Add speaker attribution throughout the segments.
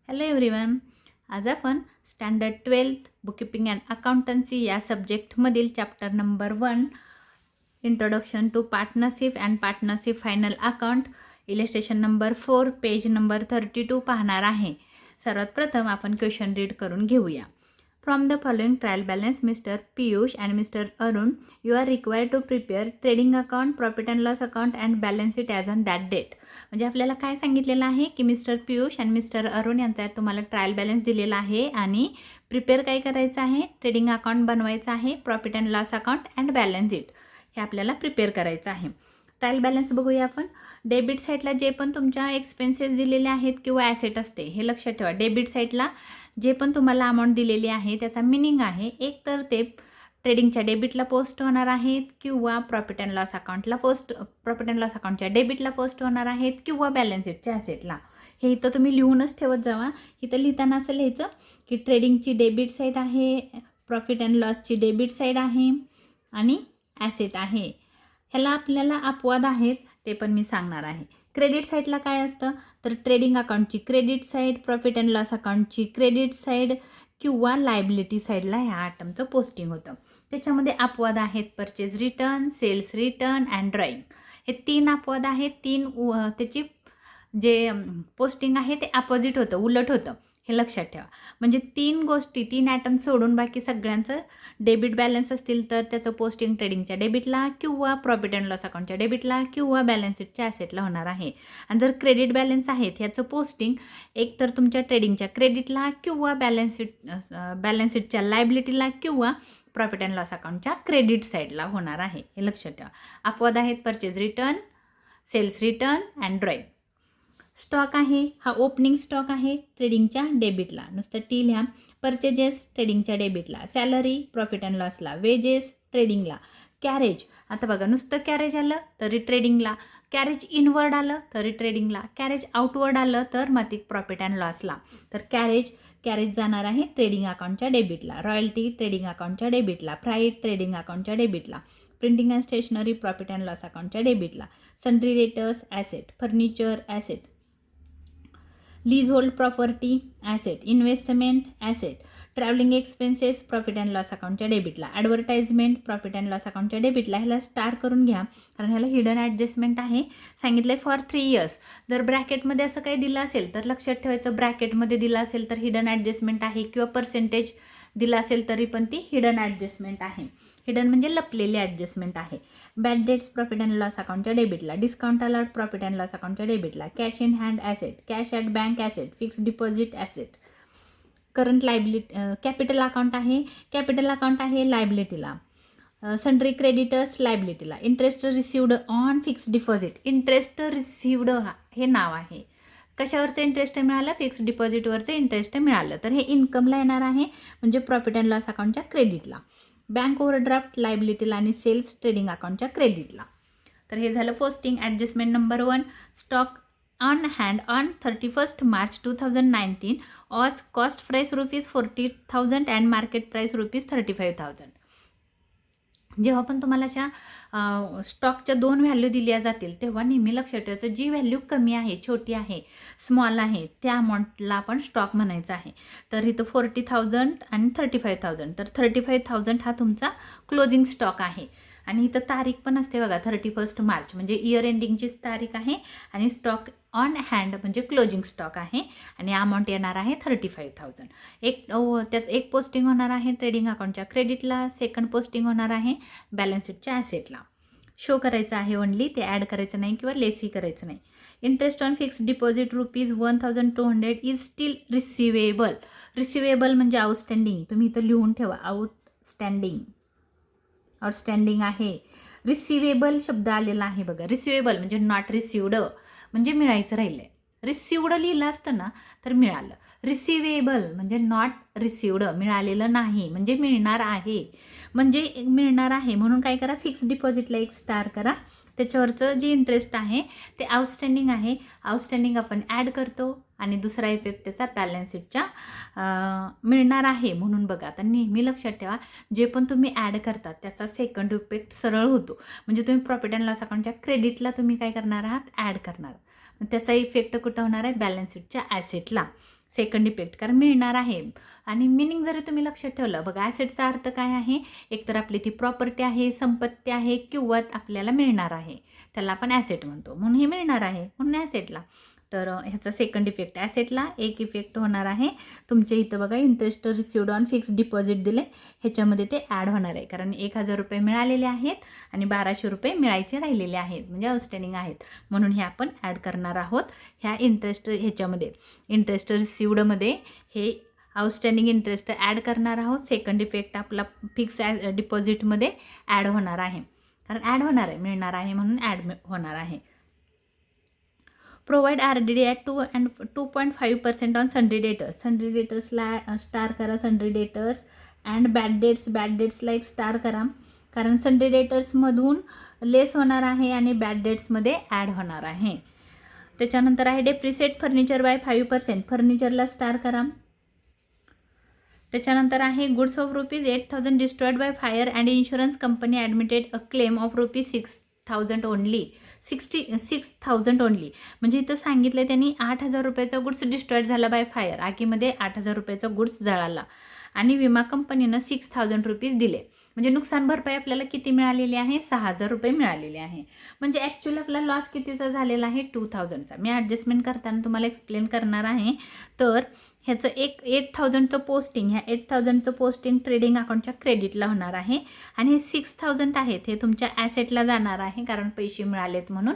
Speaker 1: Hello everyone. आज आपण standard 12th bookkeeping and accountancy या सब्जेक्टमधील chapter number 1 introduction to partnership and partnership final account illustration number 4 page number 32 पाहणार आहे. सर्वात प्रथम आपण क्वेश्चन रीड करून घेऊया. From the following trial balance mister Piyush and mister Arun you are required to prepare trading account, profit and loss account and balance it as on that date. म्हणजे आपल्याला काय सांगितलेलं आहे की मिस्टर पियुष आणि मिस्टर अरुण यांचा तुम्हाला ट्रायल बॅलन्स दिलेला आहे आणि प्रिपेअर काय करायचं आहे, ट्रेडिंग अकाउंट बनवायचं आहे, profit and loss account and balance it हे आपल्याला प्रिपेअर करायचं आहे. ट्रायल बॅलन्स बघूया आपण. डेबिट साईडला जे पण तुमच्या एक्सपेन्सेस दिलेले आहेत किंवा ॲसेट असते हे लक्षात ठेवा. डेबिट साईडला जे पण तुम्हाला अमाऊंट दिलेली आहे त्याचा मिनिंग आहे एक तर ते ट्रेडिंगच्या डेबिटला पोस्ट होणार आहेत किंवा प्रॉफिट अँड लॉस अकाउंटला प्रॉफिट अँड लॉस अकाउंटच्या डेबिटला पोस्ट होणार आहेत किंवा बॅलन्स शीटच्या ॲसेटला. हे इथं तुम्ही लिहूनच ठेवत जावा. इथं लिहिताना असं लिहायचं की ट्रेडिंगची डेबिट साईड आहे, प्रॉफिट अँड लॉसची डेबिट साईड आहे आणि ॲसेट आहे. ह्याला आपल्याला अपवाद आहेत ते पण मी सांगणार आहे. क्रेडिट साईडला काय असतं तर ट्रेडिंग अकाउंटची credit side, profit and loss अकाउंटची क्रेडिट साईड किंवा लायबिलिटी साईडला ह्या आयटमचं पोस्टिंग होतं. त्याच्यामध्ये अपवाद आहेत purchase return, sales return and drawing. हे 3 अपवाद आहेत. त्याची जे पोस्टिंग आहे ते अपोजिट होतं, उलट होतं. हे लक्षात ठेवा. म्हणजे 3 आयटम सोडून बाकी सगळ्यांचं डेबिट बॅलन्स असतील तर त्याचं पोस्टिंग ट्रेडिंगच्या डेबिटला किंवा प्रॉफिट अँड लॉस अकाउंटच्या डेबिटला किंवा बॅलन्स शीटच्या ॲसेटला होणार आहे. आणि जर क्रेडिट बॅलन्स आहेत ह्याचं पोस्टिंग एक तर तुमच्या ट्रेडिंगच्या क्रेडिटला किंवा बॅलन्स शीटच्या लायबिलिटीला किंवा प्रॉफिट अँड लॉस अकाउंटच्या क्रेडिट साईडला होणार आहे. हे लक्षात ठेवा. अपवाद आहेत purchase return, sales return and drawing. Stock आहे हा ओपनिंग स्टॉक आहे ट्रेडिंगच्या डेबिटला, नुसतं टी लिहा. परचेजेस ट्रेडिंगच्या डेबिटला, सॅलरी प्रॉफिट अँड लॉसला, वेजेस ट्रेडिंगला, कॅरेज आता बघा नुसतं कॅरेज आलं तरी ट्रेडिंगला, कॅरेज इनवर्ड आलं तरी ट्रेडिंगला, कॅरेज आउटवर्ड आलं तर मातिक प्रॉफिट अँड लॉसला. तर कॅरेज जाणार आहे ट्रेडिंग अकाउंटच्या डेबिटला, रॉयल्टी ट्रेडिंग अकाउंटच्या डेबिटला, फ्राईट ट्रेडिंग अकाउंटच्या डेबिटला, printing and stationery profit and loss अकाउंटच्या डेबिटला, sundry debtors asset, furniture asset, leasehold property asset, investment asset, travelling expenses profit and loss अकाउंटच्या डेबिटला, ॲडव्हर्टाइजमेंट प्रॉफिट अँड लॉस अकाउंटच्या डेबिटला. ह्याला स्टार करून घ्या कारण ह्याला हिडन ॲडजस्टमेंट आहे. सांगितलं आहे फॉर 3 years. जर ब्रॅकेटमध्ये असं काही दिलं असेल तर लक्षात ठेवायचं, ब्रॅकेटमध्ये दिलं असेल तर हिडन ॲडजस्टमेंट आहे किंवा पर्सेंटेज दिला असेल तरी पण ती हिडन ॲडजस्टमेंट आहे. हिडन म्हणजे लपलेली ॲडजस्टमेंट आहे. Bad debts profit and loss अकाउंटच्या डेबिटला, discount allowed profit and loss अकाउंटच्या डेबिटला, cash in hand asset, cash at bank asset, fix deposit asset, current liability capital account आहे लायबिलिटीला, सन्ड्री क्रेडिटर्स लायबिलिटीला, interest received on fix deposit, interest received हे नाव आहे. कशावरचं इंटरेस्ट मिळालं, फिक्स डिपॉझिटवरचं इंटरेस्ट मिळालं तर हे इन्कमला येणार आहे म्हणजे प्रॉफिट अँड लॉस अकाउंटच्या क्रेडिटला, बँक ओव्हरड्राफ्ट लायबिलिटीला आणि सेल्स ट्रेडिंग अकाउंटच्या क्रेडिटला. तर हे झालं posting. Adjustment number 1, stock on hand on 31st March 2019 as cost price ₹40,000 and market price ₹35,000. जेव्हा पण तुम्हाला अशा स्टॉकच्या 2 व्हॅल्यू दिल्या जातील तेव्हा नेहमी लक्षात ठेवायचं जी व्हॅल्यू कमी आहे, छोटी आहे, स्मॉल आहे त्या अमाऊंटला आपण स्टॉक म्हणायचं आहे. तर इथं 40,000 आणि 35,000 तर 35,000 हा तुमचा क्लोजिंग स्टॉक आहे. आणि इथं तारीख पण असते बघा 31st March म्हणजे इयर एंडिंगचीच तारीख आहे आणि स्टॉक ऑन हँड म्हणजे क्लोजिंग स्टॉक आहे आणि अमाऊंट येणार आहे 35,000. त्याचं एक पोस्टिंग होणार आहे ट्रेडिंग अकाउंटच्या क्रेडिटला, सेकंड पोस्टिंग होणार आहे बॅलन्स शीटच्या ॲसेटला. शो करायचं आहे ओनली, ते ॲड करायचं नाही किंवा लेसही करायचं नाही. Interest on fix deposit ₹1,200 is steel receivable म्हणजे आउटस्टँडिंग. तुम्ही इथं लिहून ठेवा आउटस्टँडिंग आहे. रिसिवेबल शब्द आलेला आहे बघा. रिसिवेबल म्हणजे नॉट रिसिव्ड म्हणजे मिळायचं राहिलं आहे. रिसिव्ड लिहिलं असतं ना तर मिळालं. रिसिवेबल म्हणजे नॉट रिसिव्ड मिळालेलं नाही म्हणजे मिळणार आहे. म्हणजे मिळणार आहे म्हणून काय करा, फिक्स डिपॉझिटला एक स्टार करा. त्याच्यावरचं जे इंटरेस्ट आहे ते आउटस्टँडिंग आहे. आउटस्टँडिंग आपण ॲड करतो आणि दुसरा इफेक्ट त्याचा बॅलन्स शीटच्या मिळणार आहे म्हणून बघा. आता नेहमी लक्षात ठेवा जे पण तुम्ही ॲड करता त्याचा सेकंड इफेक्ट सरळ होतो. म्हणजे तुम्ही प्रॉफिट अँड लॉस अकाउंटच्या क्रेडिटला तुम्ही काय करणार आहात, ॲड करणार. त्याचा इफेक्ट कुठं होणार आहे, बॅलन्स शीटच्या ॲसेटला. सेकंड इफेक्ट, कारण मिळणार आहे. आणि मिनिंग जरी तुम्ही लक्षात ठेवलं, बघा ॲसेटचा अर्थ काय आहे, एकतर आपली ती प्रॉपर्टी आहे, संपत्ती आहे, किंवा आपल्याला मिळणार आहे, त्याला आपण ॲसेट म्हणतो, म्हणून हे मिळणार आहे म्हणून ॲसेटला. तर ह्याचा सेकंड इफेक्ट, ॲसेटला एक इफेक्ट होणार आहे. तुमच्या इथं बघा interest received on fixed deposit दिले, ह्याच्यामध्ये ते ॲड होणार आहे, कारण 1000 रुपये मिळालेले आहेत आणि 1200 रुपये मिळायचे राहिलेले आहेत, म्हणजे आउटस्टँडिंग आहेत, म्हणून हे आपण ॲड करणार आहोत ह्या इंटरेस्ट ह्याच्यामध्ये. इंटरेस्ट रिसिव्डमध्ये हे आउटस्टँडिंग इंटरेस्ट ॲड करणार आहोत. सेकंड इफेक्ट आपला फिक्स डिपॉझिटमध्ये ॲड होणार आहे, कारण ॲड होणार आहे, मिळणार आहे म्हणून ॲड होणार आहे. Provide RDD at 2.5% on sundry debtors. Sundry डेटर्सला स्टार करा, सन्ड्री डेटर्स अँड बॅड डेट्सला एक स्टार करा, कारण सन्ड्री डेटर्समधून लेस होणार आहे आणि बॅड डेट्समध्ये ॲड होणार आहे. त्याच्यानंतर आहे डेप्रिसिएट फर्निचर बाय 5%, फर्निचरला स्टार करा. त्याच्यानंतर आहे goods of ₹8,000 destroyed by fire and insurance company admitted a claim of ₹6,000 only. 6,000 only, म्हणजे इथं सांगितलं आहे त्यांनी 8,000 रुपयाचा गुड्स डिस्ट्रॉयड झाला बाय फायर, आगीमध्ये 8,000 रुपयाचा गुड्स जळाला आणि विमा कंपनीनं ₹6,000 दिले, म्हणजे नुकसान भरपाई आपल्याला किती मिळालेली आहे, 6,000 रुपये मिळालेले आहे. म्हणजे ॲक्च्युअली आपला लॉस कितीचा झालेला आहे, 2,000चा. मी ॲडजस्टमेंट करताना तुम्हाला एक्सप्लेन करणार आहे. तर ह्याचं 8,000चं पोस्टिंग, ह्या 8,000चं पोस्टिंग ट्रेडिंग अकाउंटच्या क्रेडिटला होणार आहे आणि हे 6,000 आहेत हे तुमच्या ॲसेटला जाणार आहे, कारण पैसे मिळालेत म्हणून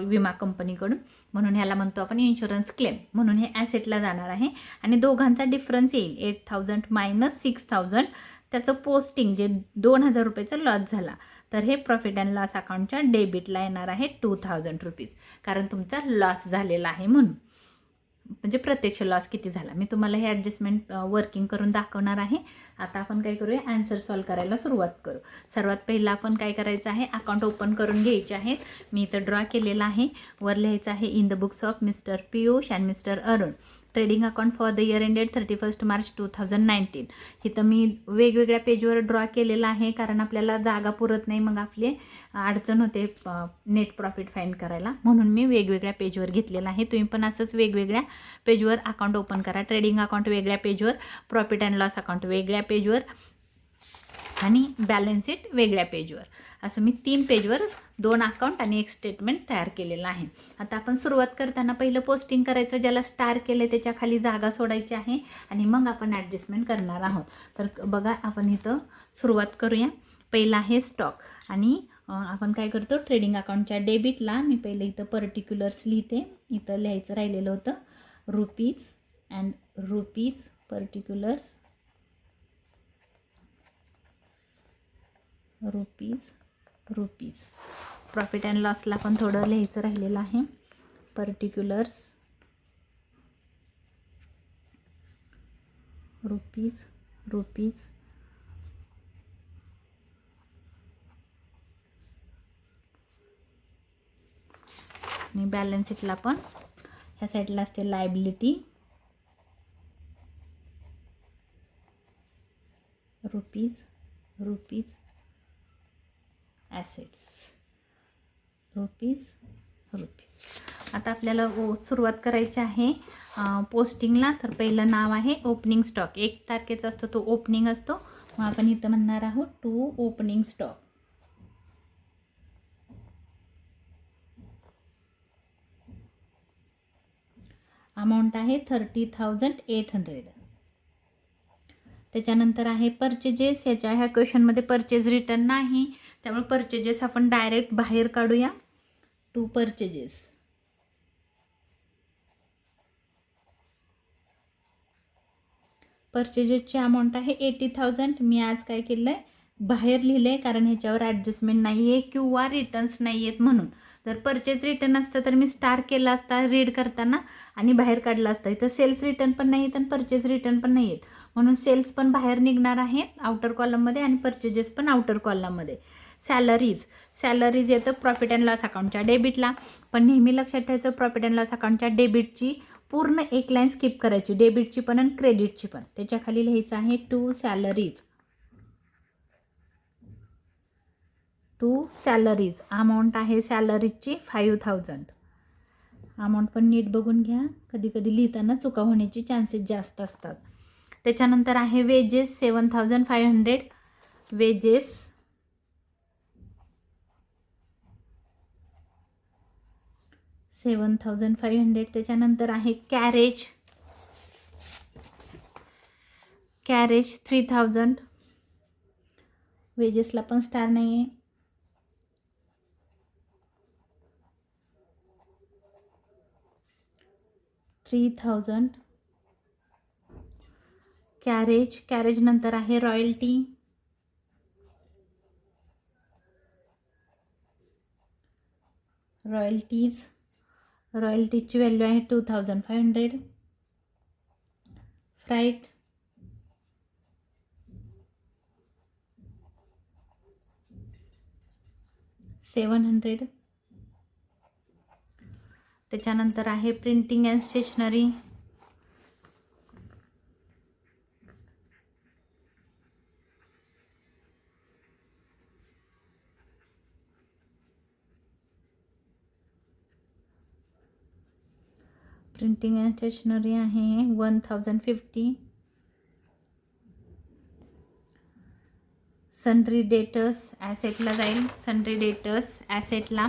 Speaker 1: विमा कंपनीकडून, म्हणून ह्याला म्हणतो आपण इन्शुरन्स क्लेम, म्हणून हे ॲसेटला जाणार आहे. आणि दोघांचा डिफरन्स येईल 8,000 मायनस 6,000, त्याचं पोस्टिंग जे 2,000 रुपयाचा लॉस झाला, तर हे प्रॉफिट अँड लॉस अकाउंटच्या डेबिटला येणार आहे ₹2,000, कारण तुमचा लॉस झालेला आहे म्हणून. म्हणजे प्रत्यक्ष लॉस किती झाला मी तुम्हाला हे ॲडजस्टमेंट वर्किंग करून दाखवणार आहे. आता आपण काय करूया, आन्सर सॉल्व करायला सुरुवात करू. सर्वात पहिला आपण काय करायचं आहे, अकाउंट ओपन करून घ्यायचे आहेत. मी इथं ड्रॉ केलेला आहे, वर लिहायचं आहे in the books of mister Piyush and mister Arun, trading account for the year ended 31 March 2019. इथं मी वेगवेगळ्या पेजवर ड्रॉ केलेला आहे, कारण आपल्याला जागा पुरत नाही, मग आपले अडचण होते नेट प्रॉफिट फाइंड करायला, म्हणून मी वेगवेगळ्या पेजवर घेतलेला आहे. तुम्ही पण असंच वेगवेगळ्या पेजवर अकाउंट ओपन करा. ट्रेडिंग अकाउंट वेगळ्या पेजवर, प्रॉफिट अँड लॉस अकाउंट वेगळ्या पेजवर आणि बॅलन्स शीट वेगळ्या पेजवर, असं मी 3 पेजवर 2 अकाउंट आणि 1 स्टेटमेंट तयार केलेलं आहे. आता आपण सुरुवात करताना पहिलं पोस्टिंग करायचं, ज्याला स्टार केलं त्याच्या खाली जागा सोडायची आहे आणि मग आपण ॲडजस्टमेंट करणार आहोत. तर बघा आपण इथं सुरुवात करूया. पहिला आहे स्टॉक, आणि आपण काय करतो, ट्रेडिंग अकाउंटच्या डेबिटला मी पहिलं इथं पर्टिक्युलर्स लिहिते. इथं लिहायचं राहिलेलं होतं rupees and rupees, particulars rupees. Profit and लॉसला पण थोडं लिहायचं राहिलेलं आहे, पर्टिक्युलर्स रुपीज. आणि बॅलन्स शीटला पण ह्या साईडला असते लायबिलिटी, रुपीज ॲसेट्स, रुपीज. आता आपल्याला सुरुवात करायची आहे पोस्टिंगला. तर पहिलं नाव आहे ओपनिंग स्टॉक, 1 तारखेचा असतो तो ओपनिंग असतो, मग आपण इथं म्हणणार आहोत टू ओपनिंग स्टॉक. अमाऊंट आहे 30,800. त्याच्यानंतर आहे परचेजेस. ह्या क्वेश्चनमध्ये परचेज रिटर्न नाही, त्यामुळे परचेजेस आपण डायरेक्ट बाहेर काढूया. टू परचेजेस, परचेजेसची अमाऊंट आहे 80,000. मी आज काय केलं आहे, बाहेर लिहिलं आहे, कारण ह्याच्यावर ॲडजस्टमेंट नाही आहे किंवा रिटर्न्स नाही आहेत म्हणून. जर परचेज रिटर्न असतं तर मी स्टार केला असता रीड करताना आणि बाहेर काढला असता. इथं सेल्स रिटर्न पण नाही आहेत आणि परचेज रिटर्न पण नाही आहेत, म्हणून सेल्स पण बाहेर निघणार आहेत आउटर कॉलममध्ये आणि परचेजेस पण आउटर कॉलममध्ये. सॅलरीज येतं प्रॉफिट अँड लॉस अकाउंटच्या डेबिटला, पण नेहमी लक्षात ठेवायचं प्रॉफिट अँड लॉस अकाउंटच्या डेबिटची पूर्ण एक लाईन स्किप करायची, डेबिटची पण आणि क्रेडिटची पण. त्याच्या खाली लिहायचं आहे टू सॅलरीज. अमाऊंट आहे सॅलरीजची 5,000. अमाऊंट पण नीट बघून घ्या, कधी कधी लिहिताना चुका होण्याचे चान्सेस जास्त असतात. त्याच्यानंतर आहे वेजेस 7,500 वेजेस. त्याच्यानंतर आहे कॅरेज 3,000. वेजेसला पण स्टार नाही आहे. $3,000 कॅरेज नंतर आहे रॉयल्टीची व्हॅल्यू आहे 2,500. फ्राईट 700. त्याच्यानंतर आहे printing and stationery 1,050. Sundry debtors ॲसेटला जाईल. सन्ड्री डेटर्स ॲसेटला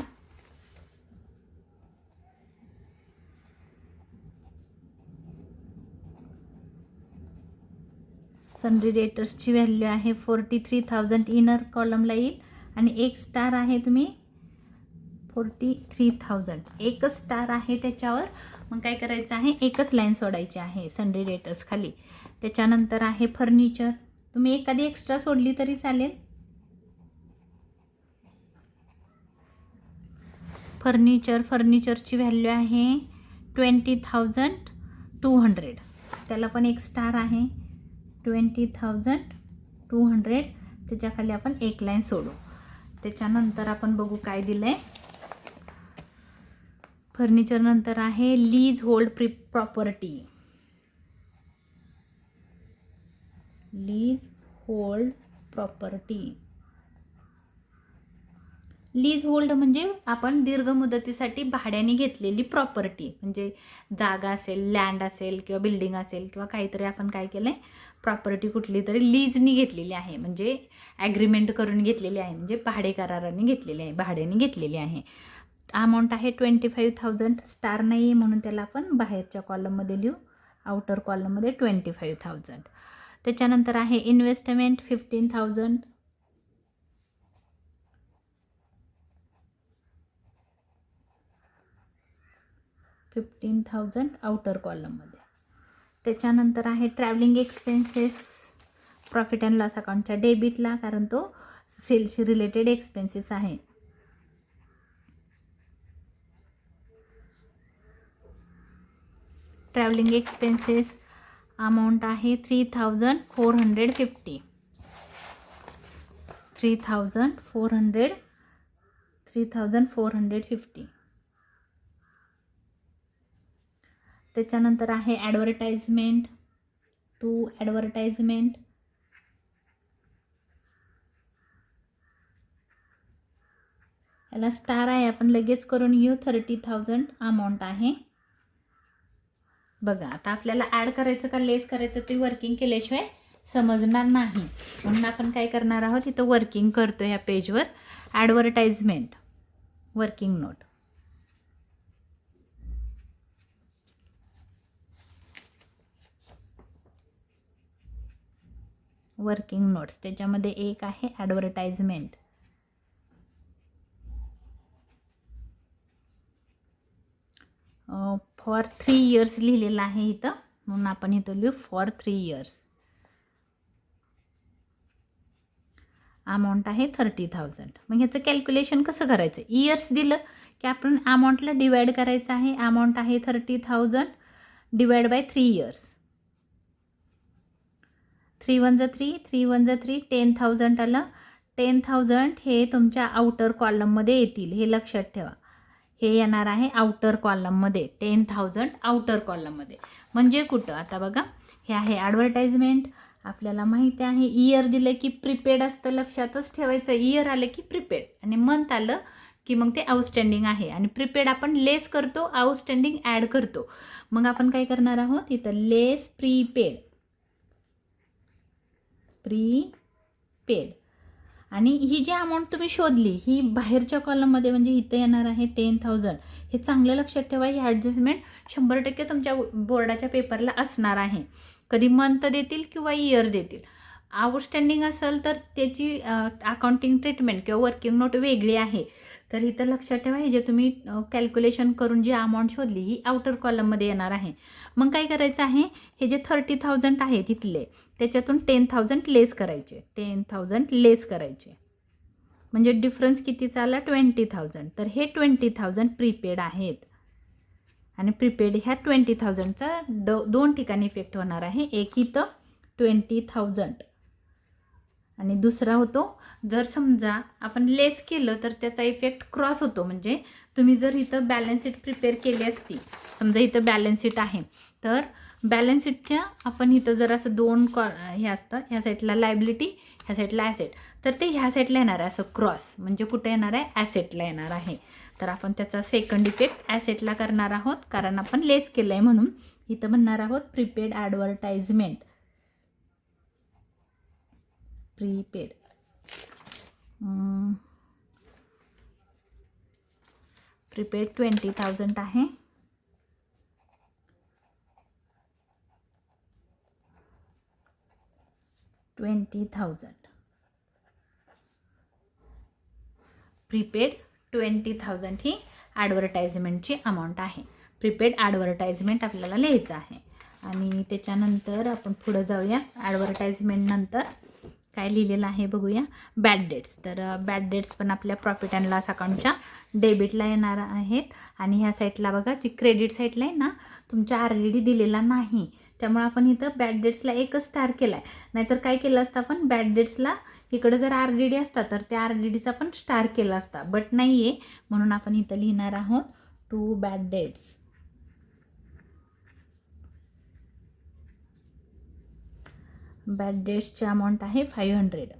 Speaker 1: सन्ड्री डेटर्सची व्हॅल्यू आहे 43,000. इनर कॉलमला येईल आणि एक स्टार आहे. तुम्ही 43,000 एकच स्टार आहे त्याच्यावर. मग काय करायचं आहे, एकच लाईन सोडायची आहे सन्ड्री डेटर्स खाली. त्याच्यानंतर आहे फर्निचर. तुम्ही एखादी एक्स्ट्रा सोडली तरी चालेल. फर्निचरची व्हॅल्यू आहे 20,200. त्याला पण एक स्टार आहे 20,200. त्याच्याखाली आपण एक लाईन सोडू. त्याच्यानंतर आपण बघू काय दिलं आहे. फर्निचर नंतर आहे lease hold property. Lease hold म्हणजे आपण दीर्घ मुदतीसाठी भाड्याने घेतलेली प्रॉपर्टी. म्हणजे जागा असेल, लँड असेल किंवा बिल्डिंग असेल किंवा काहीतरी आपण काय केलं आहे, प्रॉपर्टी कुठली तरी लीजनी घेतलेली आहे. म्हणजे ॲग्रीमेंट करून घेतलेली आहे. म्हणजे भाडे कराराने घेतलेली आहे, भाड्याने घेतलेली आहे. अमाऊंट आहे 25,000. स्टार नाही आहे म्हणून त्याला आपण बाहेरच्या कॉलममध्ये लिहू. आउटर कॉलममध्ये 25,000. त्याच्यानंतर आहे इन्व्हेस्टमेंट 15,000. 15,000 आउटर कॉलममध्ये. त्याच्यानंतर आहे travelling expenses profit and loss अकाउंटच्या डेबिटला, कारण तो सेल्सशी रिलेटेड एक्सपेन्सेस आहे. ट्रॅव्हलिंग एक्सपेन्सेस अमाऊंट आहे 3,450. 3,450. त्याच्यानंतर आहे ॲडव्हर्टाइजमेंट. ॲडव्हर्टाइजमेंट याला स्टार आहे, आपण लगेच करून घेऊ. 30,000 अमाऊंट आहे. बघा आता आपल्याला ॲड करायचं का लेस करायचं ते वर्किंग केल्याशिवाय समजणार नाही. म्हणून आपण काय करणार आहोत, इथं वर्किंग करतो ह्या पेजवर. Advertisement working note. Working notes त्याच्यामध्ये एक आहे ॲडव्हर्टाइजमेंट. फॉर 3 इयर्स लिहिलेलं आहे इथं, म्हणून आपण इथं लिहू फॉर 3 इयर्स. अमाऊंट आहे 30,000. मग ह्याचं कॅल्क्युलेशन कसं करायचं, इयर्स दिलं की आपण अमाऊंटला डिवाइड करायचं आहे. अमाऊंट आहे 30,000 डिवाइड बाय 3 इयर्स. 3 1 3, 3 1 3, 10,000 आलं. 10,000 हे तुमच्या आउटर कॉलममध्ये येतील, हे लक्षात ठेवा. हे येणार आहे आउटर कॉलममध्ये. 10,000 आउटर कॉलममध्ये. म्हणजे कुठं, आता बघा हे आहे ॲडव्हर्टाइजमेंट. आपल्याला माहिती आहे इयर दिलं की प्रिपेड असतं, लक्षातच ठेवायचं. इयर आलं की प्रिपेड आणि मंथ आलं की मग ते आउटस्टँडिंग आहे. आणि प्रीपेड आपण लेस करतो, आउटस्टँडिंग ॲड करतो. मग आपण काय करणार आहोत इथं, लेस प्रीपेड, प्रीपेड. आणि ही जी अमाऊंट तुम्ही शोधली ही बाहेरच्या कॉलममध्ये म्हणजे इथं येणार आहे 10,000. हे चांगलं लक्षात ठेवा, ही ॲडजस्टमेंट 100% तुमच्या बोर्डाच्या पेपरला असणार आहे. कधी मंथ देतील किंवा इयर देतील. आउटस्टँडिंग असेल तर त्याची अकाउंटिंग ट्रीटमेंट किंवा वर्किंग नोट वेगळी आहे. तर इथं लक्षात ठेवा, हे जे तुम्ही कॅल्क्युलेशन करून जी अमाऊंट शोधली ही आउटर कॉलममध्ये येणार आहे. मग काय करायचं आहे, हे जे 30,000 आहे तिथले त्याच्यातून 10,000 लेस करायचे, 10,000 लेस करायचे. म्हणजे डिफरन्स कितीचा आला, 20,000. तर हे 20,000 प्रीपेड आहेत. आणि प्रीपेड ह्या 20,000चा दोन ठिकाणी इफेक्ट होणार आहे. एक इथं 20,000 आणि दुसरा होतो, जर समजा आपण लेस केलं तर त्याचा इफेक्ट क्रॉस होतो. म्हणजे तुम्ही जर इथं बॅलन्स शीट प्रिपेअर केली असती, समजा इथं बॅलन्स शीट आहे, तर बॅलन्स शीटच्या आपण इथं जर असं दोन हे असतं, ह्या साईडला लायबिलिटी, ह्या साईडला ॲसेट, तर ते ह्या साईडला येणार आहे असं क्रॉस. म्हणजे कुठे येणार आहे, ॲसेटला येणार आहे. तर आपण त्याचा सेकंड इफेक्ट ॲसेटला करणार आहोत, कारण आपण लेस केलं आहे म्हणून. इथं म्हणणार आहोत प्रीपेड ॲडव्हर्टाइजमेंट, प्रीपेड प्रीपेड 20,000 आहे. प्रीपेड 20,000 ही ॲडव्हर्टाइजमेंटची अमाऊंट आहे. प्रीपेड ॲडव्हर्टाइजमेंट आपल्याला लिहायचं आहे. आणि त्याच्यानंतर आपण पुढं जाऊया. ॲडव्हर्टाइजमेंट नंतर काय लिहिलेलं आहे बघूया, बॅड डेट्स. तर बॅड डेट्स पण आपल्या प्रॉफिट अँड लॉस अकाउंटच्या डेबिटला येणार आहेत. आणि ह्या साईडला बघा, जी क्रेडिट साईडला आहे ना, तुमच्या RDD दिलेला नाही, त्यामुळे आपण इथं बॅड डेट्सला एकच स्टार केला आहे. नाहीतर काय केलं असतं आपण, बॅड डेट्सला इकडं जर RDD असता तर त्या RDDचा पण स्टार केला असता, बट नाही आहे. म्हणून आपण इथं लिहिणार आहोत 2 बॅड डेट्स. बॅड डेट्सची अमाऊंट आहे 500.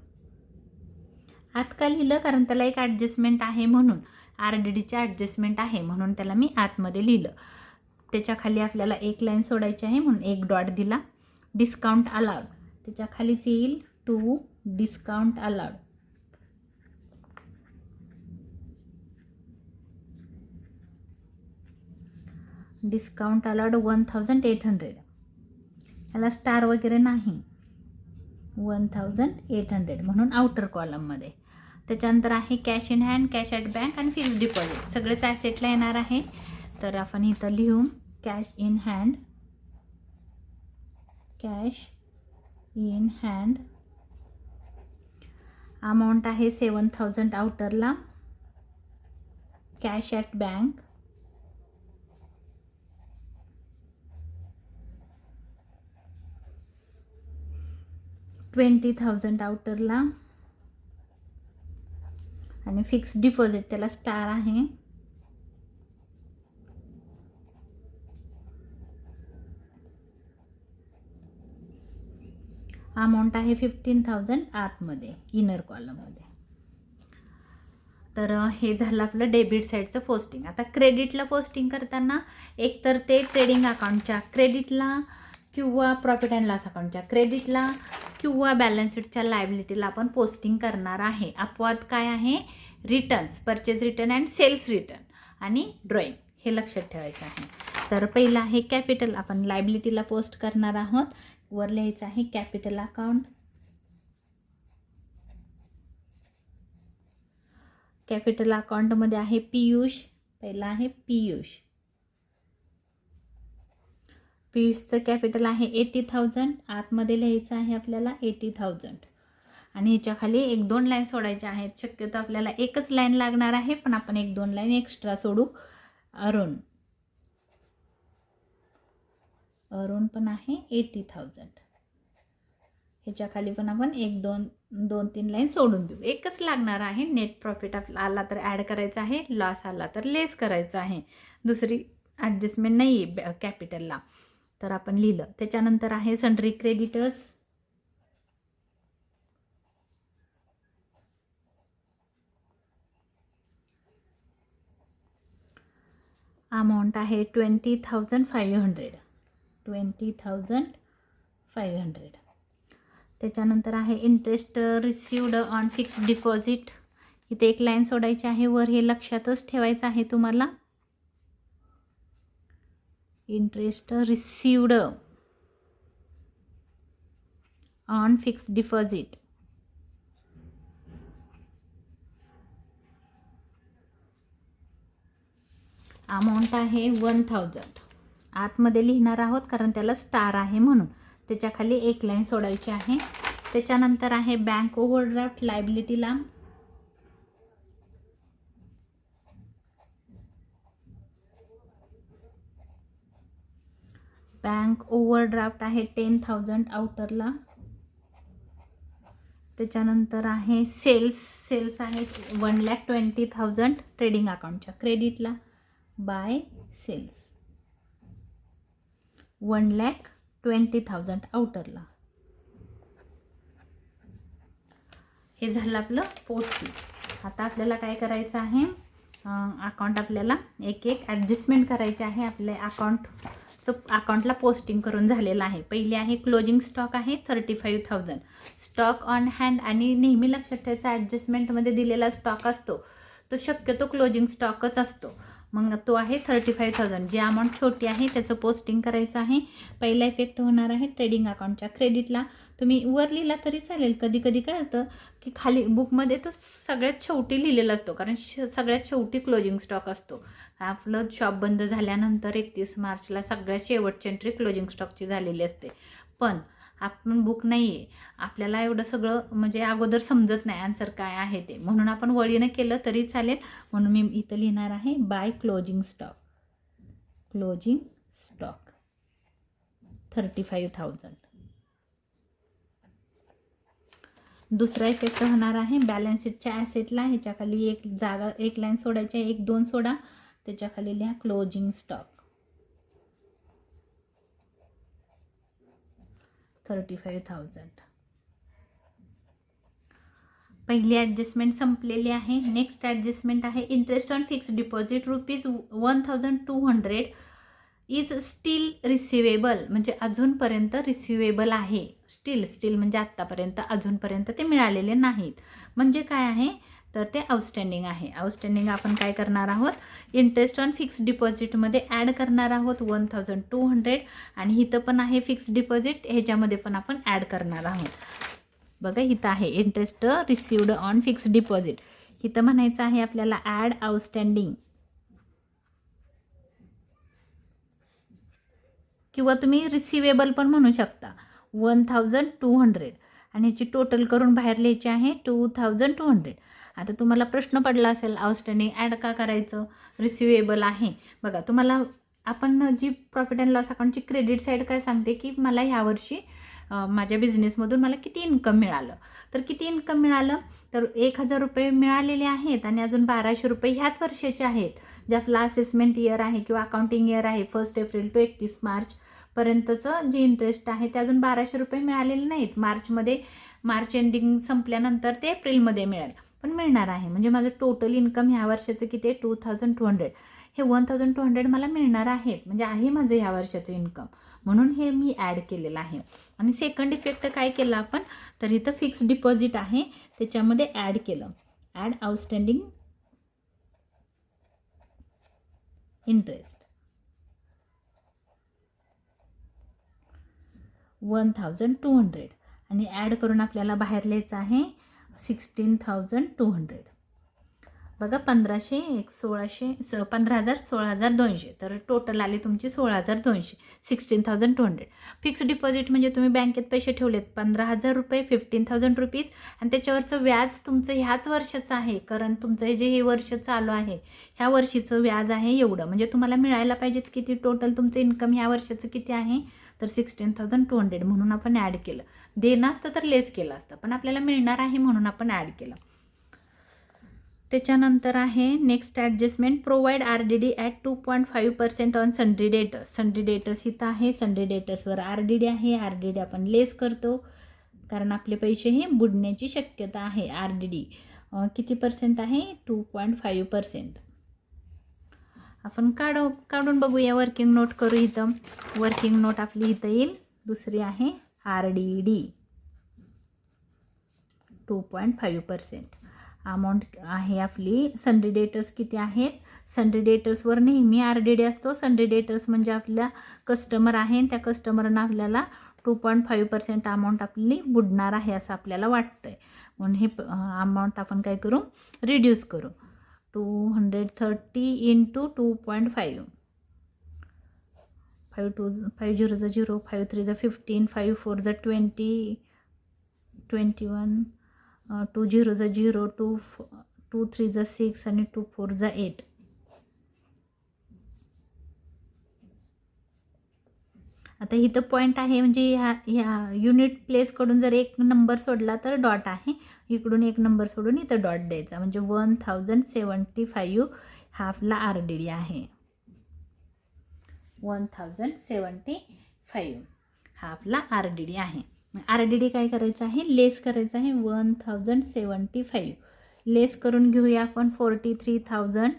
Speaker 1: आत का लिहिलं, कारण त्याला एक ॲडजस्टमेंट आहे म्हणून, RDDची ॲडजस्टमेंट आहे म्हणून त्याला मी आतमध्ये लिहिलं. त्याच्या खाली आपल्याला एक लाईन सोडायची आहे म्हणून एक डॉट दिला. डिस्काउंट अलाउड, त्याच्या खालीच येईल to discount allowed. Discount allowed 1,800. ह्याला स्टार वगैरे नाही, 1,800 म्हणून आउटर कॉलममध्ये. त्याच्यानंतर आहे cash in hand, cash at bank आणि फिक्स्ड डिपॉझिट, सगळेच ॲसेटला येणार आहे. तर आपण इथं लिहू cash in hand, cash in hand amount आहे 7,000 आउटरला. कॅश ॲट बँक 20,000 आउटरला. आणि फिक्स्ड डिपॉझिट त्याला स्टार आहे. अमाऊंट आहे 15,000 आतमध्ये इनर कॉलममध्ये. तर हे झालं आपलं डेबिट साईडचं पोस्टिंग. आता क्रेडिटला पोस्टिंग करताना एकतर ते ट्रेडिंग अकाउंटच्या क्रेडिटला किंवा प्रॉफिट अँड लॉस अकाउंटच्या क्रेडिटला किंवा बॅलन्स शीटच्या लायबिलिटीला आपण पोस्टिंग करणार आहे. अपवाद काय आहे, returns, purchase return and sales return आणि ड्रॉइंग, हे लक्षात ठेवायचं आहे. तर पहिलं आहे कॅपिटल, आपण लायबिलिटीला पोस्ट करणार आहोत. वर लिहायचं आहे कॅपिटल अकाउंट. कॅपिटल अकाउंटमध्ये आहे पियुष, पहिला आहे पियुष. पियुषचं कॅपिटल आहे 80,000. आतमध्ये लिहायचं आहे आपल्याला 80,000. आणि ह्याच्या खाली 1-2 लाईन सोडायच्या आहेत. शक्यतो आपल्याला एकच लाईन लागणार आहे, पण आपण 1-2 लाईन एक्स्ट्रा सोडू. अरुण, अरुण पण आहे 80,000. ह्याच्या खाली पण आपण 1-2-3 लाईन सोडून देऊ. एकच लागणार आहे. नेट प्रॉफिट आला तर ॲड करायचं आहे, लॉस आला तर लेस करायचं आहे. दुसरी ॲडजस्टमेंट नाही आहे कॅपिटलला. तर आपण लिहिलं. त्याच्यानंतर आहे सन्ड्री क्रेडिटर्स. अमाऊंट आहे 20,500. 20,500. त्याच्यानंतर आहे interest received on fixed deposit. इथे एक लाईन सोडायची आहे वर, हे लक्षातच ठेवायचं आहे तुम्हाला. Interest received on fixed deposit. Amount आहे 1,000. आतमध्ये लिहिणार आहोत कारण त्याला स्टार आहे म्हणून. त्याच्या खाली एक लाईन सोडायची आहे. त्याच्यानंतर आहे बँक ओव्हरड्राफ्ट लायबिलिटीला बँक ओव्हरड्राफ्ट आहे 10,000 आउटरला. त्याच्यानंतर आहे सेल्स आहे 1,20,000 ट्रेडिंग अकाउंटच्या क्रेडिटला. बाय सेल्स 1,20,000 आउटरला. हे झालं आपलं पोस्टिंग. आता आपल्याला काय करायचं आहे, अकाउंट आपल्याला एक एक ॲडजस्टमेंट करायचे आहे. आपल्या अकाउंटला पोस्टिंग करून झालेलं आहे. पहिली आहे क्लोजिंग स्टॉक आहे 35,000. स्टॉक ऑन हँड, आणि नेहमी लक्षात ठेवायचा ॲडजस्टमेंटमध्ये दिलेला स्टॉक असतो तो शक्यतो क्लोजिंग स्टॉकच असतो. मग तो आहे 35,000. जी अमाऊंट छोटी आहे त्याचं पोस्टिंग करायचं आहे. पहिला इफेक्ट होणार आहे ट्रेडिंग अकाउंटच्या क्रेडिटला. तुम्ही वर लिहिला तरी चालेल. कधी कधी काय होतं की खाली बुकमध्ये तो सगळ्यात शेवटी लिहिलेला असतो, कारण सगळ्यात शेवटी क्लोजिंग स्टॉक असतो. आपलं शॉप बंद झाल्यानंतर 31 मार्चला सगळ्यात शेवटची एंट्री क्लोजिंग स्टॉकची झालेली असते. पण आपण बुक नाही आहे, आपल्याला एवढं सगळं म्हणजे अगोदर समजत नाही आन्सर काय आहे ते, म्हणून आपण वळीनं केलं तरी चालेल. म्हणून मी इथं लिहिणार आहे by closing stock. Closing stock 35,000. दुसरा इफेक्ट होणार आहे बॅलन्स शीटच्या ॲसेटला. ह्याच्या खाली एक लाईन सोडायची आहे, 1-2 सोडा. त्याच्या खाली लिहा क्लोजिंग स्टॉक 35,000. पहिली ॲडजस्टमेंट संपलेली आहे. नेक्स्ट ॲडजस्टमेंट आहे interest on fixed deposit ₹1,200 is steel receivable. म्हणजे अजूनपर्यंत रिसिवेबल आहे. स्टील म्हणजे आत्तापर्यंत, अजूनपर्यंत ते मिळालेले नाहीत. म्हणजे काय आहे तर ते आउटस्टँडिंग आहे. आउटस्टँडिंग आपण काय करणार आहोत, इंटरेस्ट ऑन फिक्स्ड डिपॉझिटमध्ये ॲड करणार आहोत 1,200. आणि इथं पण आहे फिक्स्ड डिपॉझिट, ह्याच्यामध्ये पण आपण ॲड करणार आहोत. बघा इथं आहे interest received on fixed deposit. इथं म्हणायचं आहे आपल्याला ॲड आउटस्टँडिंग, किंवा तुम्ही रिसिवेबल पण म्हणू शकता 1,200. आणि ह्याची टोटल करून बाहेर लिहायची आहे 2,200. आता तुम्हाला प्रश्न पडला असेल आउटस्टँडिंग ॲड का करायचं, रिसिवेबल आहे. बघा तुम्हाला आपण जी प्रॉफिट अँड लॉस अकाउंटची क्रेडिट साईड काय सांगते की मला ह्यावर्षी माझ्या बिझनेसमधून मला किती इन्कम मिळालं. तर किती इन्कम मिळालं तर 1,000 रुपये मिळालेले आहेत, आणि अजून 1,200 रुपये ह्याच वर्षाचे आहेत, जे आपला असेसमेंट इयर आहे किंवा अकाउंटिंग इयर आहे 1 एप्रिल टू 31 मार्च पर्यंतचं जे इंटरेस्ट आहे ते अजून 1,200 रुपये मिळालेले नाहीत. मार्च एंडिंग संपल्यानंतर ते एप्रिलमध्ये मिळेल, पण मिळणार आहे. म्हणजे माझं टोटल इन्कम ह्या वर्षाचं किती आहे 2,200. हे 1,200 मला मिळणार आहेत, म्हणजे आहे माझं ह्या वर्षाचं इन्कम, म्हणून हे मी ॲड केलेलं आहे. आणि सेकंड इफेक्ट काय केलं आपण तर इथं फिक्स्ड डिपॉझिट आहे त्याच्यामध्ये ॲड केलं, ॲड आउटस्टँडिंग इंटरेस्ट 1,200. आणि ॲड करून आपल्याला बाहेर लिहायचं आहे 16,200. बघा 1,500 1 1,600 15,000 16,200. तर टोटल आले तुमची 16,200, 16,200. फिक्स्ड डिपॉझिट म्हणजे तुम्ही बँकेत पैसे ठेवलेत 15,000 रुपये, 15,000 रुपीज, आणि त्याच्यावरचं व्याज तुमचं ह्याच वर्षाचं आहे. कारण तुमचं जे हे वर्ष चालू आहे ह्या वर्षीचं व्याज आहे एवढं. म्हणजे तुम्हाला मिळायला पाहिजेत किती, टोटल तुमचं इन्कम ह्या वर्षाचं किती आहे तर 16,200. म्हणून आपण ॲड केलं. देणं असतं तर लेस केलं असतं, पण आपल्याला मिळणार आहे म्हणून आपण ॲड केलं. त्याच्यानंतर आहे next adjustment provide RDD at 2.5% on sundry debtors. Sundry debtors इथं आहे, सन्ड्री डेटर्सवर RDD आहे. RDD आपण लेस करतो कारण आपले पैसे हे बुडण्याची शक्यता आहे. RDD किती पर्सेंट आहे 2.5%. आपण काढून बघूया. वर्किंग नोट करू. इथं वर्किंग नोट आपली इथं येईल. दुसरी आहे RDD 2.5%. अमाऊंट आहे आपली. सन्ड्री डेटर्स किती आहेत? सन्ड्री डेटर्सवर नेहमी RDD असतो. सन्ड्री डेटर्स म्हणजे आपल्या कस्टमर आहे, त्या कस्टमरनं आपल्याला 2.5% अमाऊंट आपली बुडणार आहे असं आपल्याला वाटतंय. म्हणून हे अमाऊंट आपण काय करू? रिड्यूस करू. 230 इंटू 2.5. 5 0 0, 5 3 15, 5 4 20, 21, 2 0 0, 2 3 6 आणि 2 4 8. आता इथं पॉईंट आहे म्हणजे ह्या युनिट प्लेसकडून जर एक नंबर सोडला तर डॉट आहे. इकडून एक नंबर सोडून इथं डॉट द्यायचा. म्हणजे 1075 हा आपला RDD आहे. 1075 हा आपला RDD आहे. RDD काय करायचं आहे? लेस करायचं आहे. 1075 लेस करून घेऊया आपण. 43,000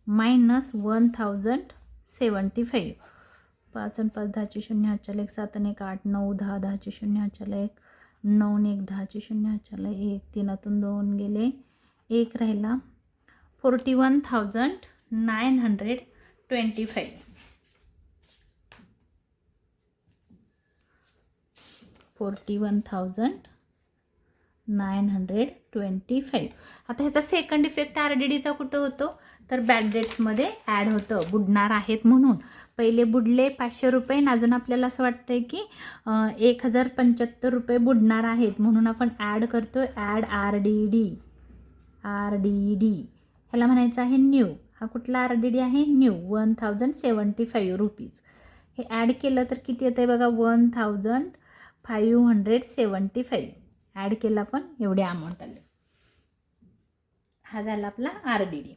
Speaker 1: मायनस 1075. 5 आणि 5 10चे 0 हातच्याला 1, 7 आणि 1 8, 9 10 10चे 0 हातच्याला 1, 9 आणि 1 10चे 0 हातच्याला 1, 3 2 गेले, 1 राहिला. 41,925. 41,925. आता ह्याचा सेकंड इफेक्ट RDDचा कुठं होतो? तर बॅड डेट्समध्ये ॲड होतं. बुडणार आहेत म्हणून. पहिले बुडले 500 रुपये आणि अजून आपल्याला असं वाटतंय की 1075 रुपये बुडणार आहेत म्हणून आपण ॲड करतो. Add RDD. ह्याला म्हणायचं आहे न्यू. हा कुठला RDD आहे? न्यू. 1075 रुपीज. हे ॲड केलं तर किती येतं आहे बघा? 1575. ॲड केला पण एवढे अमाऊंट आले. हा झाला आपला RDD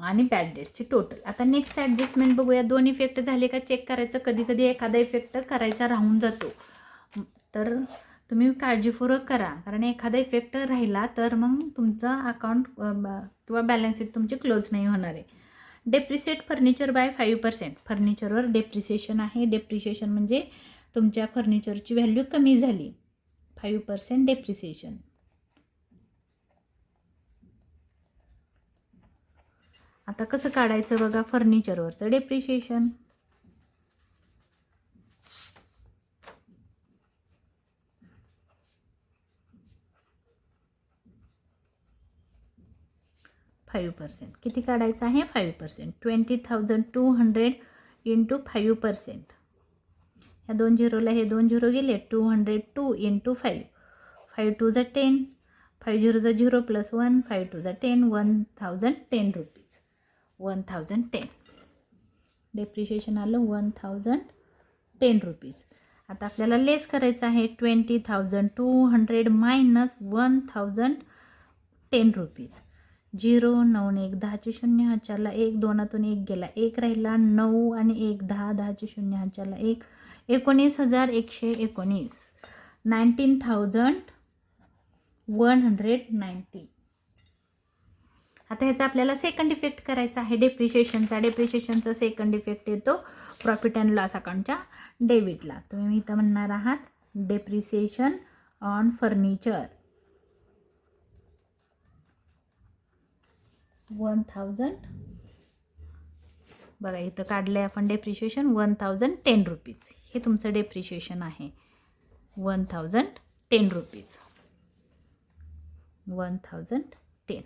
Speaker 1: आणि बॅड डेट्सची टोटल. आता नेक्स्ट ॲडजस्टमेंट बघूया. 2 इफेक्ट झाले का चेक करायचं. कधी कधी एखादा इफेक्ट करायचा राहून जातो, तर तुम्ही काळजीपूर्वक करा. कारण एखादा इफेक्ट राहिला तर मग तुमचा अकाउंट किंवा बॅलन्स शीट तुमची क्लोज नाही होणार आहे. Depreciate furniture by 5%. फर्निचरवर डेप्रिसिएशन आहे. डेप्रिशिएशन म्हणजे तुमच्या फर्निचरची व्हॅल्यू कमी झाली. 5% डेप्रिसिएशन. आता कसं काढायचं बघा? फर्निचरवरचं डेप्रिशिएशन. किती काढायचं आहे? 5%. 20,200 इंटू 5%. ह्या 2 झिरोला हे 2 झिरो गेले. 202 इंटू 5. 5 2 10. 5 0 0 प्लस 1. 5 2 10. 1010 रुपीज. 1010. डेप्रिशिएशन आलं 1010 रुपीज. आता आपल्याला लेस करायचं आहे. 20,200 मायनस 1010 रुपीज. 0 9 1 10चे 0 हातच्याला 1, 2 1 गेला, 1 राहिला. 9 आणि 1 10 10चे 0 हातच्याला 1, 19,119. 19,190. आता ह्याचा आपल्याला सेकंड इफेक्ट करायचा आहे डेप्रिशिएशनचा. डेप्रिशिएशनचा सेकंड इफेक्ट येतो प्रॉफिट अँड लॉस अकाउंटच्या डेबिटला. तुम्ही इथं म्हणणार आहात डेप्रिसिएशन ऑन फर्निचर 1000. बघा इथं काढलं आहे आपण डेप्रिशिएशन 1010 रुपीज. हे तुमचं डेप्रिशिएशन आहे. 1010 रुपीज. 1010.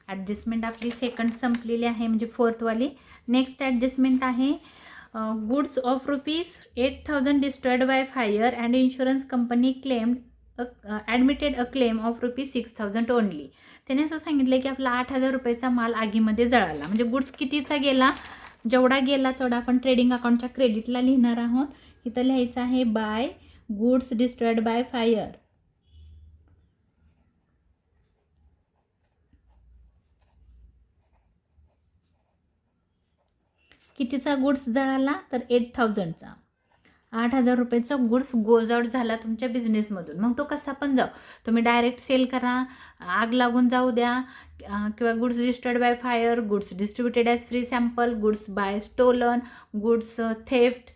Speaker 1: ॲडजस्टमेंट आपली सेकंड संपलेली आहे म्हणजे फोर्थवाली. नेक्स्ट ॲडजस्टमेंट आहे goods of ₹8,000 destroyed by fire and insurance company claimed admitted a claim of ₹6,000 only. त्याने असं सांगितलं की आपला 8,000 रुपयाचा माल आगीमध्ये जळाला. म्हणजे गुड्स कितीचा गेला? जेवढा गेला तेवढा आपण ट्रेडिंग अकाउंटच्या क्रेडिटला लिहिणार आहोत. इथं लिहायचं आहे by goods destroyed by fire. कितीचा गुड्स जळाला? तर 8,000चा. 8,000 रुपयेचा गुड्स गोज आउट झाला तुमच्या बिझनेसमधून. मग तो कसा पण जाऊ, तुम्ही डायरेक्ट सेल करा, आग लागून जाऊ द्या, किंवा goods destroyed by fire, goods distributed as free sample, goods by stolen, goods theft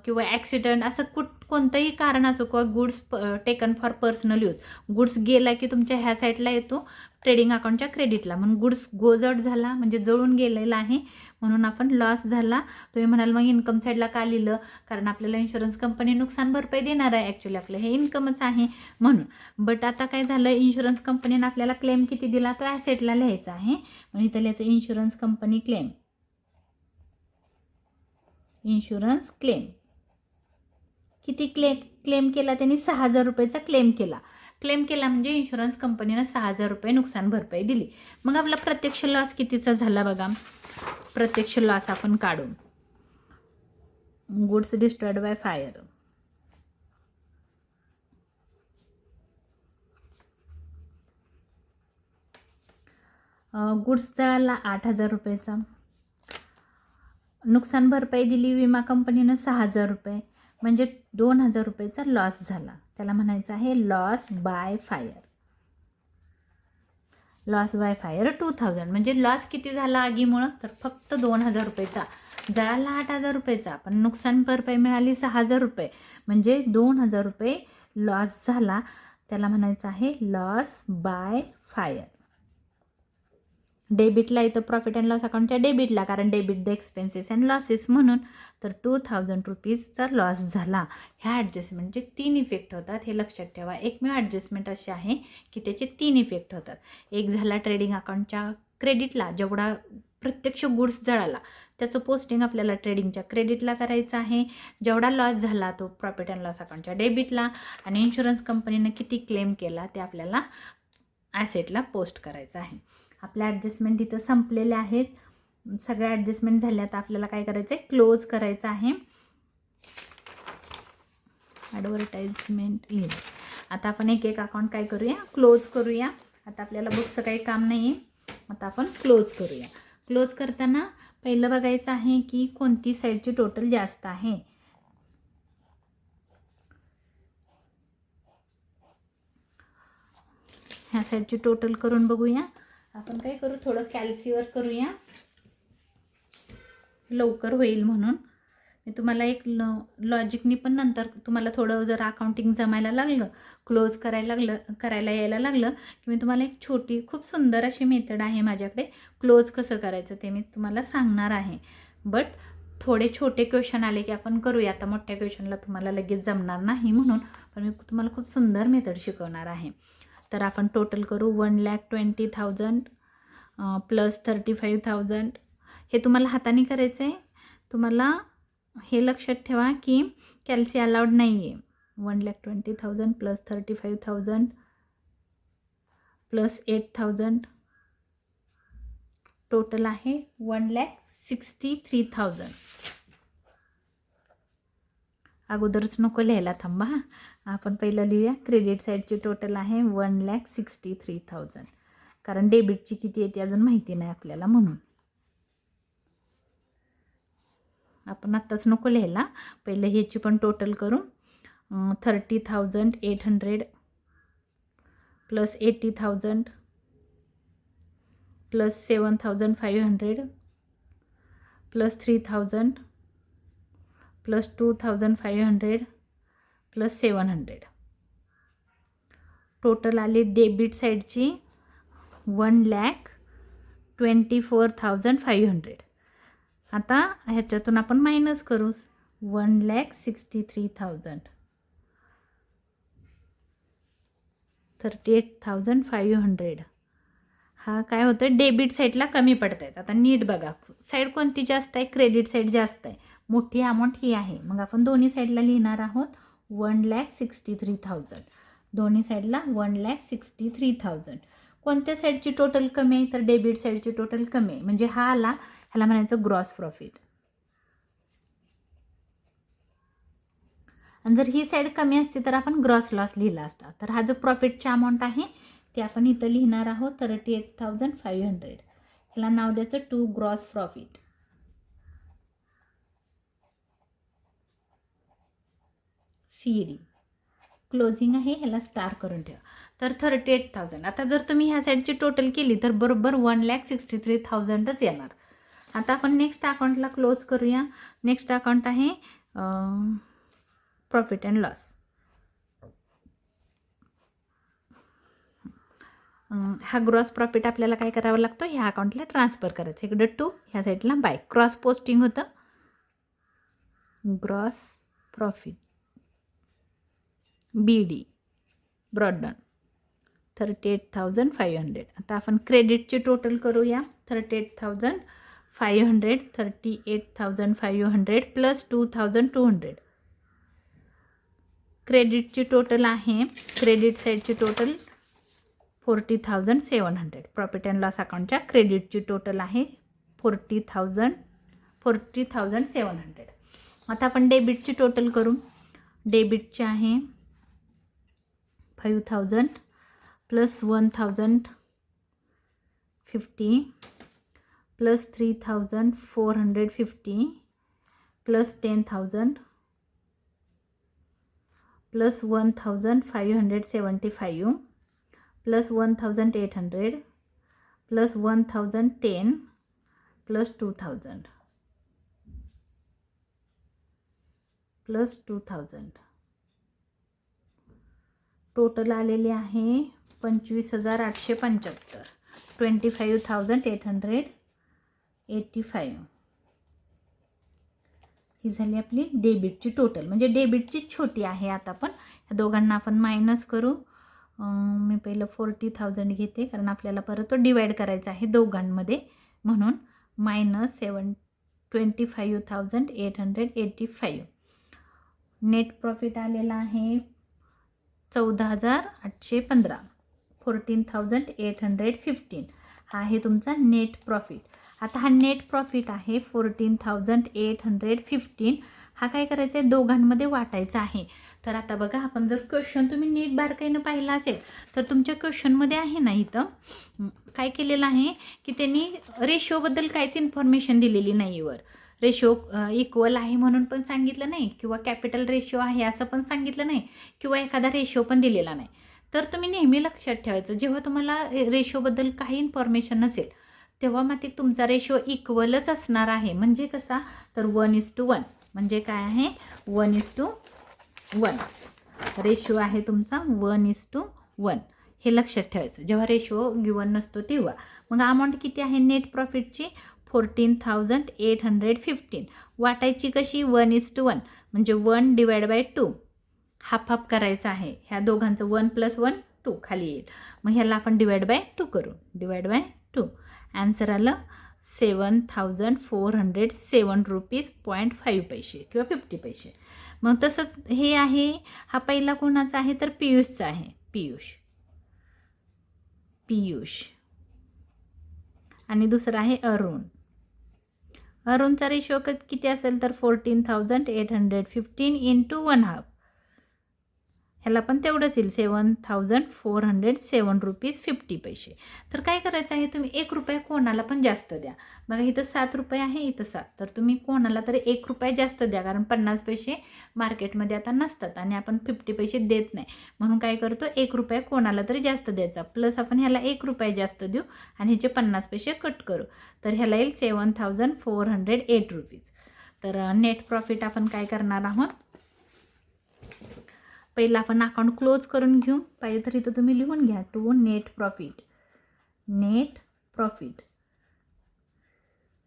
Speaker 1: किंवा ॲक्सिडेंट, असं कोणतंही कारण असो, किंवा goods taken for personal use. Goods गेला की तुमच्या ह्या साईडला येतो ट्रेडिंग अकाउंटच्या क्रेडिटला. म्हणून गुड्स गोज आउट झाला म्हणजे जळून गेलेला आहे, म्हणून आपण लॉस झाला. तुम्ही म्हणाल मग इन्कम साईडला का लिहिलं, कारण आपल्याला इन्शुरन्स कंपनी नुकसान भरपाई देणार आहे. ॲक्च्युली आपलं हे इन्कमच आहे म्हणून. बट आता काय झालं, इन्शुरन्स कंपनीनं आपल्याला क्लेम किती दिला तो ॲसेटला लिहायचा आहे. म्हणून इथं लिहायचं insurance company claim. Insurance claim किती क्लेम केला त्यांनी, 6,000 रुपयेचा क्लेम केला म्हणजे इन्शुरन्स कंपनीनं 6,000 रुपये नुकसान भरपाई दिली. मग आपला प्रत्यक्ष लॉस कितीचा झाला बघा. प्रत्यक्ष लॉस आपण काढू, goods destroyed by fire. Goods जळाला 8,000 रुपयेचा, नुकसान भरपाई दिली विमा कंपनीनं 6,000 रुपये, म्हणजे 2,000 रुपयेचा लॉस झाला. त्याला म्हणायचं आहे loss by fire. Loss by fire 2,000. म्हणजे लॉस किती झाला आगीमुळं, तर फक्त 2,000 रुपयेचा. जळाला 8,000 रुपयेचा, पण नुकसान भरपाई मिळाली 6,000 रुपये, म्हणजे 2,000 रुपये लॉस झाला. त्याला म्हणायचं आहे लॉस बाय फायर. डेबिटला इथं प्रॉफिट अँड लॉस अकाउंटच्या डेबिटला, कारण debit the expenses and losses म्हणून. तर 2,000 रुपीजचा लॉस झाला. ह्या ॲडजस्टमेंटचे 3 इफेक्ट होतात, हे लक्षात ठेवा. एकमेव ॲडजस्टमेंट अशी आहे की त्याचे 3 इफेक्ट होतात. एक झाला ट्रेडिंग अकाउंटच्या क्रेडिटला, जेवढा प्रत्यक्ष गुड्स जळाला त्याचं पोस्टिंग आपल्याला ट्रेडिंगच्या क्रेडिटला करायचं आहे. जेवढा लॉस झाला तो प्रॉफिट अँड लॉस अकाउंटच्या डेबिटला, आणि इन्शुरन्स कंपनीनं किती क्लेम केला ते आपल्याला ॲसेटला पोस्ट करायचं आहे. आपल्या ॲडजस्टमेंट इथं संपलेल्या आहेत. सगळ्या ॲडजस्टमेंट झाल्यात. आपल्याला काय करायचं आहे, क्लोज करायचं आहे. ॲडव्हर्टाइजमेंट लिहिलं. आता आपण एक एक अकाउंट काय करूया, क्लोज करूया. आता आपल्याला बुक्सचं काही काम नाही आहे, आता आपण क्लोज करूया. क्लोज करताना पहिलं बघायचं आहे की कोणती साईडची टोटल जास्त आहे. ह्या साईडची टोटल करून बघूया. आपण काय करू, थोडं कॅल्सीवर करूया, लवकर होईल म्हणून. मी तुम्हाला एक लॉजिकनी पण नंतर तुम्हाला थोडं जर अकाउंटिंग जमायला लागलं, क्लोज करायला यायला लागलं की मी तुम्हाला एक छोटी खूप सुंदर अशी मेथड आहे माझ्याकडे, क्लोज कसं करायचं ते मी तुम्हाला सांगणार आहे. बट थोडे छोटे क्वेश्चन आले की आपण करूया. आता मोठ्या क्वेश्चनला तुम्हाला लगेच जमणार नाही म्हणून, पण मी तुम्हाला खूप सुंदर मेथड शिकवणार आहे. तर आपण टोटल करू 1,20,000 प्लस 35,000. हे तुम्हाला हाताने करायचं आहे. तुम्हाला हे लक्षात ठेवा की कॅल्सी अलाउड नाही आहे. 1,20,000 प्लस 35,000 प्लस 8,000 टोटल आहे 1,63,000. अगोदरच नको लिहायला, थांबा. आपण पहिलं लिहूया. क्रेडिट साईडची टोटल आहे 1,63,000, कारण डेबिटची किती येते अजून माहिती नाही आपल्याला, म्हणून आपण आत्ताच नको लिहायला. पहिलं ह्याची पण टोटल करू. 30,800 plus 80,000 plus 7,500 plus 3,000 plus 2,500 plus 700. Total आली डेबिट साईडची 1,24,500. आता ह्याच्यातून आपण मायनस करू 1,63,000. 38,500. हा काय होतं, डेबिट साईडला कमी पडत आहेत. आता नीट बघा, साईड कोणती जास्त आहे, क्रेडिट साईड जास्त आहे. मोठी अमाऊंट ही आहे. मग आपण दोन्ही साईडला लिहिणार आहोत 1,63,000. दोन्ही साईडला 1,63,000. कोणत्या साईडची टोटल कमी आहे, तर डेबिट साईडची टोटल कमी आहे. म्हणजे हा आला, ह्याला म्हणायचं ग्रॉस प्रॉफिट. आणि जर ही साईड कमी असती तर आपण ग्रॉस लॉस लिहिला असता. तर हा जो प्रॉफिटची अमाऊंट आहे ते आपण इथं लिहिणार आहोत 38,500. ह्याला नाव द्यायचं to gross profit. CD. Closing आहे, ह्याला स्टार करून ठेवा. तर 38,000. आता जर तुम्ही ह्या साईडची टोटल केली तर बरोबर 1,63,000च येणार. आता आपण नेक्स्ट अकाउंटला क्लोज करूया. नेक्स्ट अकाउंट आहे प्रॉफिट अँड लॉस. हा ग्रॉस प्रॉफिट आपल्याला काय करावं लागतं, ह्या अकाउंटला ट्रान्सफर करायचं. इकडं टू, ह्या साईडला बाय. क्रॉस पोस्टिंग होतं. Gross profit BD broadband 38,500. आता आपण क्रेडिटची टोटल करूया. 38,500, 38,500 प्लस 2,200. क्रेडिटची टोटल आहे, क्रेडिट साईडची टोटल 40,700. प्रॉफिट अँड लॉस अकाउंटच्या क्रेडिटची टोटल आहे 40,700. आता आपण डेबिटची टोटल करू. डेबिटची आहे 5,000 plus 1,050 plus 3,450 plus 10,000 plus 1,575 plus 1,800 plus 1,010 plus 2,000 plus 2,000. Total आलेले आहे 25,875. 25,885. ही झाली आपली डेबिटची टोटल. म्हणजे डेबिटची छोटी आहे. आता पण ह्या दोघांना आपण मायनस करू. मी पहिलं 40,000 घेते कारण आपल्याला परत तो डिवाइड करायचा आहे दोघांमध्ये, म्हणून मायनस 25,885. नेट प्रॉफिट आलेला आहे 14,815. 14,815 हा आहे तुमचा नेट प्रॉफिट. आता हा नेट प्रॉफिट आहे 14,815. हा काय करायचा आहे, दोघांमध्ये वाटायचा आहे. तर आता बघा, आपण जर क्वेश्चन तुम्ही नीट बारकाईनं पाहिला असेल तर तुमच्या क्वेश्चनमध्ये आहे ना, इथं काय केलेलं आहे की त्यांनी रेशोबद्दल काहीच इन्फॉर्मेशन दिलेली नाही. वर रेशो इक्वल आहे म्हणून पण सांगितलं नाही, किंवा कॅपिटल रेशो आहे असं पण सांगितलं नाही, किंवा एखादा रेशो पण दिलेला नाही. तर तुम्ही नेहमी लक्षात ठेवायचं, जेव्हा तुम्हाला रेशोबद्दल काही इन्फॉर्मेशन नसेल तेव्हा मग ते तुमचा रेशो इक्वलच असणार आहे. म्हणजे कसा, तर 1:1. म्हणजे काय आहे, 1:1 रेशो आहे तुमचा. 1:1 हे लक्षात ठेवायचं जेव्हा रेशो गिवन नसतो तेव्हा. मग अमाऊंट किती आहे नेट प्रॉफिटची, 14,815. वाटायची कशी, 1:1. म्हणजे 1/2. हाफ हाफ करायचं आहे. ह्या दोघांचं 1 + 1 2 खाली येईल. मग ह्याला आपण डिवाइड/2 करू. डिवाइड/2. आन्सर आलं 7,407 रुपीज 0.5 पैसे किंवा 50 पैसे. मग तसंच हे आहे, हा पहिला कोणाचा आहे तर पियुषचा आहे. पियुष आणि दुसरा आहे अरुण. अरुणचा रेशो किती असेल तर 14,815 × 1/2. ह्याला पण तेवढंच येईल 7,407 रुपीज 50 पैसे. तर काय करायचं आहे, तुम्ही 1 रुपया कोणाला पण जास्त द्या. बघा इथं 7 रुपये आहे, इथं 7. तर तुम्ही कोणाला तरी 1 रुपया जास्त द्या, कारण 50 पैसे मार्केटमध्ये आता नसतात आणि आपण 50 पैसे देत नाही. म्हणून काय करतो, 1 रुपया कोणाला तरी जास्त द्यायचा. प्लस आपण ह्याला 1 रुपया जास्त देऊ आणि ह्याचे 50 पैसे कट करू. तर ह्याला येईल 7,408 रुपीज. तर नेट प्रॉफिट आपण काय करणार आहोत, पहिला आपण अकाउंट क्लोज करून घेऊ. पाहिजे तर इथं तुम्ही लिहून घ्या, to net profit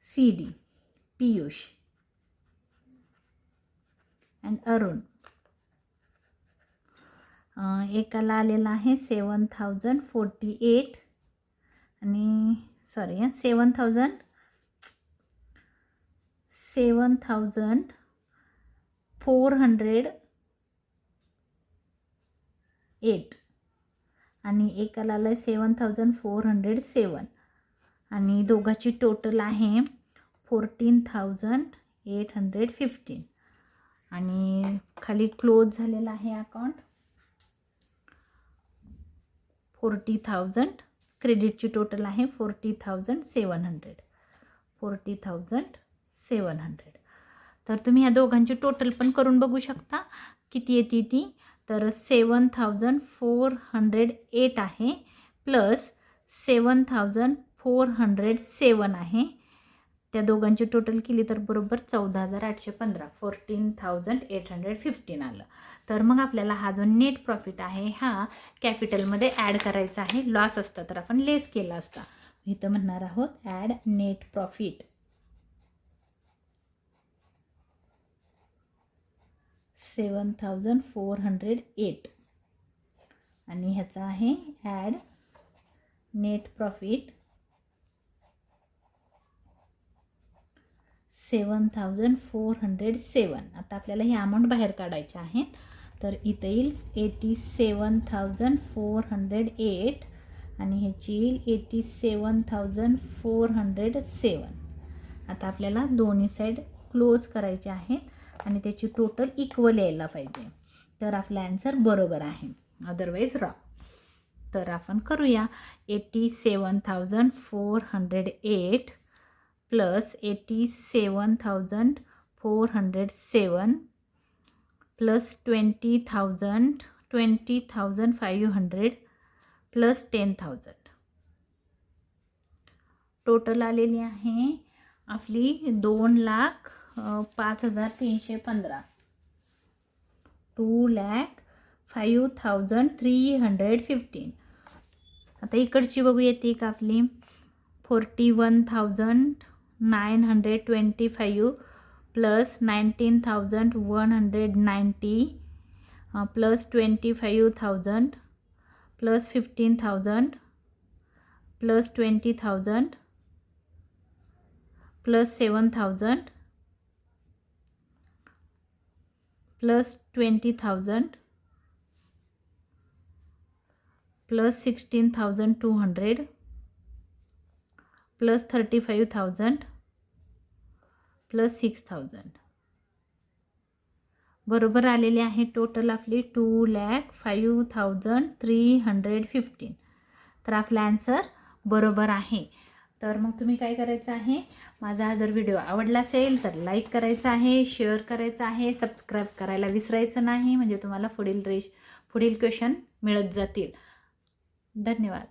Speaker 1: CD Piyush and Arun. एकाला आलेला आहे 7,048 आणि 7,408 आणि एकाला आलं 7,407 आणि दोघाची टोटल आहे 14,815 आणि खाली क्लोज झालेला आहे अकाउंट 40,000. क्रेडिटची टोटल आहे 40,700. तर तुम्ही या दोघांची टोटल पण करून बघू शकता किती येते ती, तर 7408 आहे प्लस 7407 आहे. त्या दोघांची टोटल केली तर बरोबर 14,815 14,815 आलं. तर मग आपल्याला हा जो नेट प्रॉफिट आहे हा कॅपिटलमध्ये ॲड करायचा आहे. लॉस असता तर आपण लेस केला असता. इथं म्हणणार आहोत ॲड नेट प्रॉफिट 7408 आणि ह्याचा आहे ॲड नेट प्रॉफिट 7407. आता आपल्याला ही अमाऊंट बाहेर काढायची आहे. तर इथे येईल 87,408 आणि ह्याची येईल 87,407. आता आपल्याला दोन्ही साईड क्लोज करायचे आहेत आणि त्याची टोटल इक्वल यायला पाहिजे. तर आपला आन्सर बरोबर आहे, अदरवाईज रॉंग. तर आपण करूया. 87,408 प्लस 87,407 प्लस 20,500 प्लस 10,000. टोटल आलेली आहे आपली 2,05,315 2,05,315. आता इकडची बघू येते का आपली 41,925 plus 19,190 plus 25,000 plus 15,000 plus 20,000 plus 7,000 plus 20,000 plus 16,200 plus 35,000 plus 6,000. बरोबर आलेली आहे टोटल आपली 2,05,315. तर आपला आन्सर बरोबर आहे. तर मग तुम्ही काय करायचं आहे, माझा हा जर व्हिडिओ आवडला असेल तर लाईक करायचा आहे, शेअर करायचं आहे, सबस्क्राईब करायला विसरायचं नाही, म्हणजे तुम्हाला पुढील क्वेश्चन मिळत जातील. धन्यवाद.